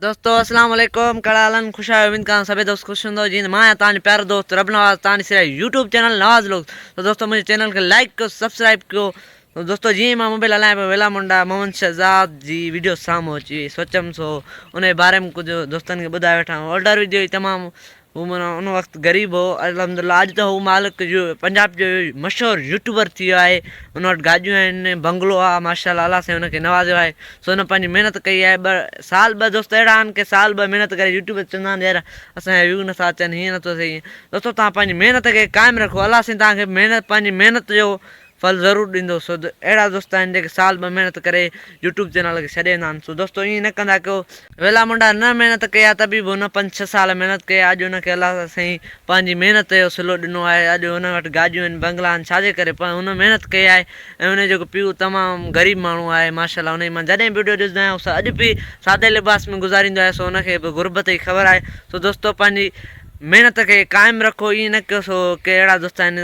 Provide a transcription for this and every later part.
दोस्तों अस्सलाम वालेकुम कड़ालन खुश आए उम्मीद का सभी दोस्त खुश हों जी मैं तानी प्यारे दोस्त रब नवाज तानी सिरा यूट्यूब चैनल नवाज लोग। तो दोस्तों मुझे चैनल के लाइक को सब्सक्राइब करो। तो दोस्तों जी मैं मोबाइल हलाए पे वेला मुंडा मोहम्मद शहजाद जी वीडियो साम्हूं अची सोचम सो उन बारे में कुछ दोस्तन के ॿुधाए वेठा ऑर्डर वीडियो तमाम वो उन वक्त गरीब हो अल्हम्दुलिल्लाह अज तो वो मालिक जो पंजाब जो मशहूर यूट्यूबर थी है उन वटि गाॾियूं आहिनि बंगलो आहे माशाल्लाह अल्लाह से उनके नवाज़ियो आहे। सो उन पंहिंजी महिनत कई आहे साल ॿ दोस्त अहिड़ा आहिनि की साल ॿ महिनत करे यूट्यूब ते चवंदा आहिनि यार असांजा व्यू नथा अचनि हीअं नथो थिए। दोस्तों तव्हां पंहिंजी महिनत खे क़ाइमु रखो अल्लाह से तव्हांखे पंहिंजी महिनत जो फल ज़रूरु ॾींदो। सो अहिड़ा दोस्त आहिनि जेके साल ॿ महिनत करे यूट्यूब चैनल खे छॾे वेंदा आहिनि। सो दोस्तों ईअं न कंदा कयो वेला मुंडा न महिनत कई आहे तबी बि हुन 5-6 साल महिनत कई आहे। अॼु हुनखे अलाह साईं पंहिंजी महिनत जो सिलो ॾिनो आहे। अॼु हुन वटि गाॾियूं आहिनि बंगला आहिनि छाजे करे पर हुन महिनत कई आहे ऐं हुन जेको पीउ तमामु ग़रीब माण्हू आहे माशाल्लाह। हुन मां जॾहिं वीडियो ॾिसंदो आहियां सो अॼु बि सादे लिबास में गुज़ारींदो आहे। सो हुनखे बि गुरबत जी ख़बर आहे। सो दोस्तों पंहिंजी महिनत खे क़ाइमु रखो ईअं न कयो सो के अहिड़ा दोस्त आहिनि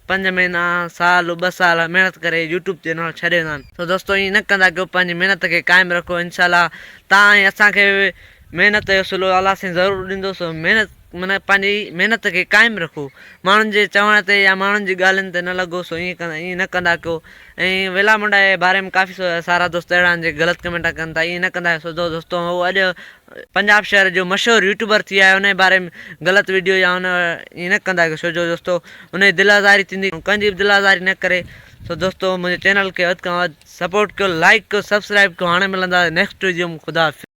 5 महीना साल 2 साल महिनत करे यूट्यूब चैनल छॾे वेंदा आहिनि। सो दोस्तों ईअं न कंदा कयो पंहिंजी महिनत खे क़ाइमु रखो इनशाला तव्हां ऐं असांखे महिनत जो सिलो अल्लाह साईं ज़रूरु ॾींदो। सो महिनत माना पंहिंजी महिनत खे क़ाइमु रखो माण्हुनि जे चवण ते या माण्हुनि जी ॻाल्हियुनि ते न लॻो। सो ईअं न कंदा कयो ऐं वेला मुंडा जे बारे में काफ़ी सारा दोस्त अहिड़ा आहिनि जेके ग़लति कमेंट कनि था ईअं न कंदा सो दोस्तों उहो अॼु पंजाब शहर जो मशहूरु यूट्यूबर थी आहे उन जे बारे में ग़लति वीडियो या हुन ईअं न कंदा कयो छो जो दोस्तों हुनजी दिलि आज़ारी थींदी कंहिंजी बि दिलि आज़ारी न करे। सो दोस्तों मुंहिंजे चैनल खे वधि खां वधि सपोर्ट कयो लाइक कयो सब्सक्राइब कयो। हाणे मिलंदा नेक्स्ट वीडियो में ख़ुदा हाफ़िज़।